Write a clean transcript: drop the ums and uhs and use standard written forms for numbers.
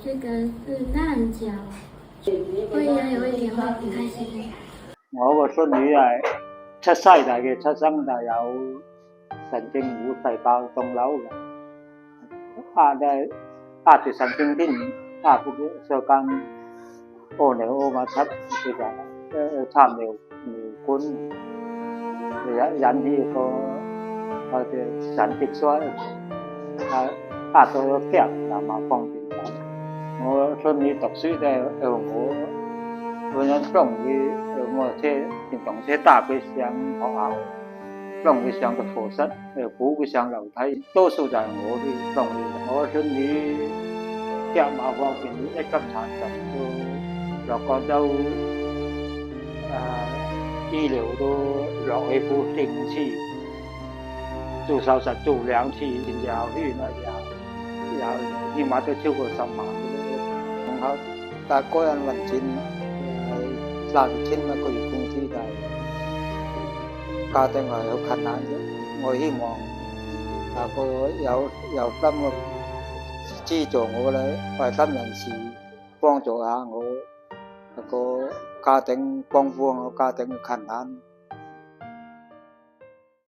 這個是難教，我也有一點會唔開心。我個孫女係7歲大嘅，出生就有神經腦細胞腫瘤嘅，壓住神經添，壓住小間屙尿屙唔出，佢就插尿管，引起個腎積衰，壓到個腳又冇方便緊。我孫女讀書就我想送佢摩托車、電動車搭佢上學校，送佢上個課室，扶佢上樓梯，多數就係我去送佢。我孫女腳冇方便，一級殘疾都落廣州醫療都落去補4、5次，做手術做2次，然後醫院又起碼都超過10萬嘅。然後大個人揾錢30千一個月工資，但係家庭係好困難嘅。我希望大個有心資助我咧，愛心人士幫助下我個家庭，幫扶我家庭嘅困難。